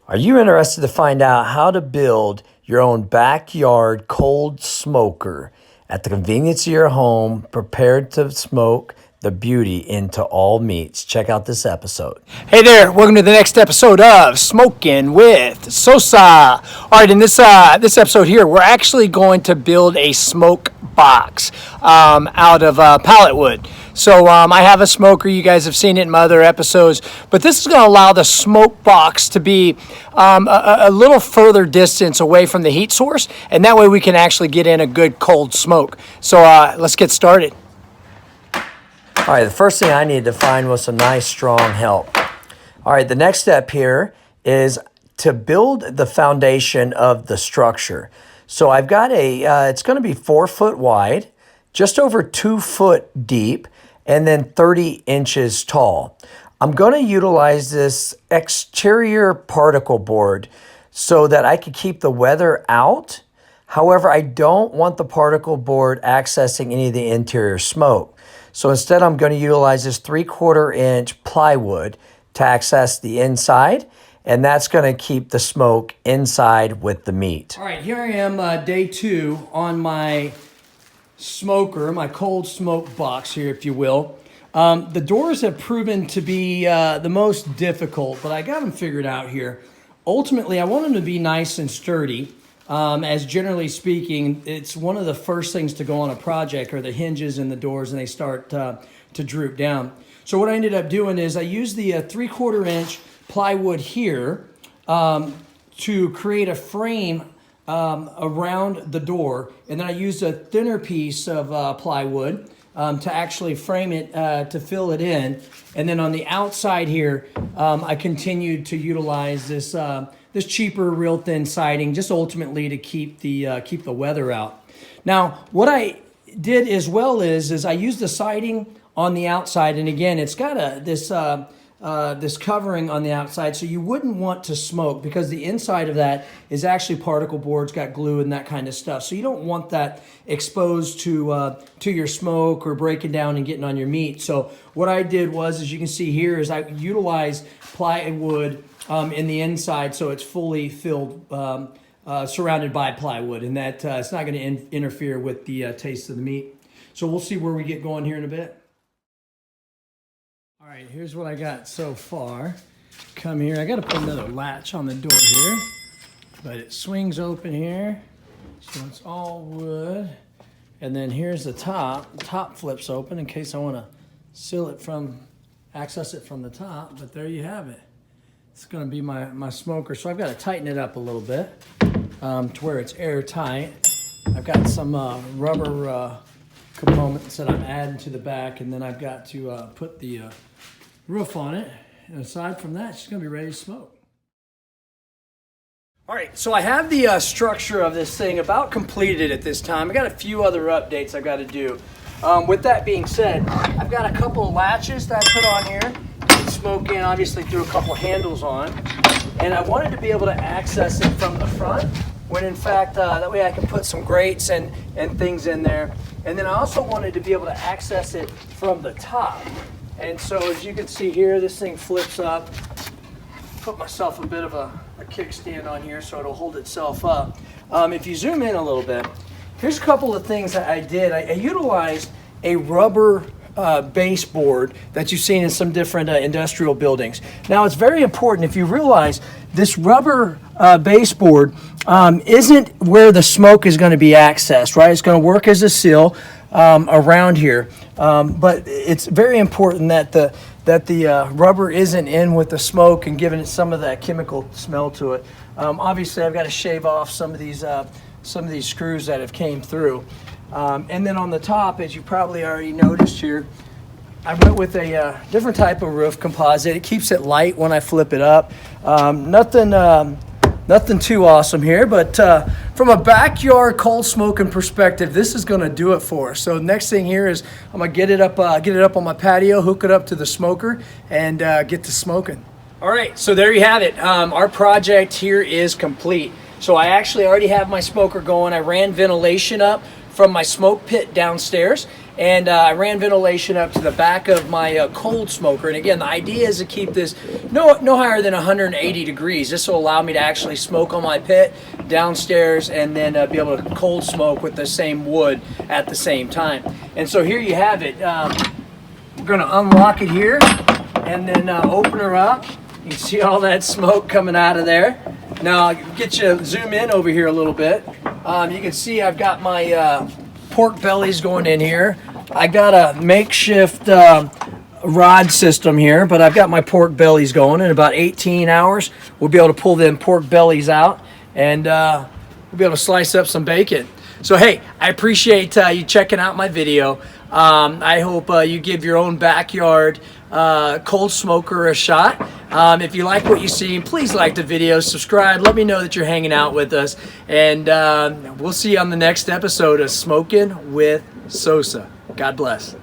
Are you interested to find out how to build your own backyard cold smoker at the convenience of your home, prepared to smoke the beauty into all meats? Check out this episode. Hey there, welcome to the next episode of Smok'n with Sosa. All right, in this episode here, we're actually going to build a smoke box out of pallet wood. So I have a smoker. You guys have seen it in my other episodes, but this is going to allow the smoke box to be a little further distance away from the heat source, and that way we can actually get in a good cold smoke. So let's get started. All right, the first thing I need to find was some nice strong help. All right, the next step here is to build the foundation of the structure. So I've got it's going to be 4 foot wide, just over 2 foot deep, and then 30 inches tall. I'm going to utilize this exterior particle board so that I can keep the weather out. However, I don't want the particle board accessing any of the interior smoke. So instead, I'm going to utilize this 3/4 inch plywood to access the inside, and that's going to keep the smoke inside with the meat. All right, here I am, day 2 on my smoker, my cold smoke box here, if you will. The doors have proven to be the most difficult, but I got them figured out here. Ultimately, I want them to be nice and sturdy. As generally speaking, it's one of the first things to go on a project are the hinges and the doors, and they start to droop down. So what I ended up doing is I used the 3/4 inch plywood here to create a frame around the door, and then I used a thinner piece of plywood to actually frame it to fill it in. And then on the outside here, I continued to utilize this cheaper, real thin siding, just ultimately to keep the weather out. Now, what I did as well is I used the siding on the outside, and again, it's got this covering on the outside, so you wouldn't want to smoke because the inside of that is actually particle boards, got glue and that kind of stuff. So you don't want that exposed to your smoke or breaking down and getting on your meat. So what I did was, as you can see here, is I utilized plywood in the inside, so it's fully filled, surrounded by plywood, and that it's not going to interfere with the taste of the meat. So we'll see where we get going here in a bit. All right, here's what I got so far. Come here. I got to put another latch on the door here, but it swings open here, so it's all wood. And then here's the top. The top flips open in case I want to access it from the top, but there you have it. It's going to be my smoker, so I've got to tighten it up a little bit to where it's airtight. I've got some rubber components that I'm adding to the back, and then I've got to put the roof on it. And aside from that, she's going to be ready to smoke. All right, so I have the structure of this thing about completed at this time. I got a few other updates I've got to do. With that being said, I've got a couple of latches that I put on here. Smoke in, obviously threw a couple handles on, and I wanted to be able to access it from the front when in fact that way I can put some grates and things in there. And then I also wanted to be able to access it from the top. And so as you can see here, this thing flips up. Put myself a bit of a kickstand on here so it'll hold itself up. If you zoom in a little bit, here's a couple of things that I did. I utilized a rubber baseboard that you've seen in some different industrial buildings. Now, it's very important if you realize this rubber baseboard isn't where the smoke is going to be accessed, right? It's going to work as a seal around here, but it's very important that the rubber isn't in with the smoke and giving it some of that chemical smell to it. Obviously, I've got to shave off some of these screws that have came through. And then on the top, as you probably already noticed here, I went with a different type of roof composite. It keeps it light when I flip it up. Nothing too awesome here, but from a backyard cold smoking perspective, this is going to do it for us. So next thing here is I'm going to get it up on my patio, hook it up to the smoker, and get to smoking. All right, so there you have it. Our project here is complete. So I actually already have my smoker going. I ran ventilation up from my smoke pit downstairs, And I ran ventilation up to the back of my cold smoker. And again, the idea is to keep this no higher than 180 degrees. This will allow me to actually smoke on my pit downstairs and then be able to cold smoke with the same wood at the same time. And so here you have it. We're going to unlock it here and then open her up. You can see all that smoke coming out of there. Now I'll get you zoom in over here a little bit. You can see I've got my pork bellies going in here. I got a makeshift rod system here, but I've got my pork bellies going. In about 18 hours, we'll be able to pull them pork bellies out and we'll be able to slice up some bacon. So hey, I appreciate you checking out my video. I hope you give your own backyard cold smoker a shot. If you like what you see, please like the video, subscribe, let me know that you're hanging out with us, and we'll see you on the next episode of Smokin' with Sosa. God bless.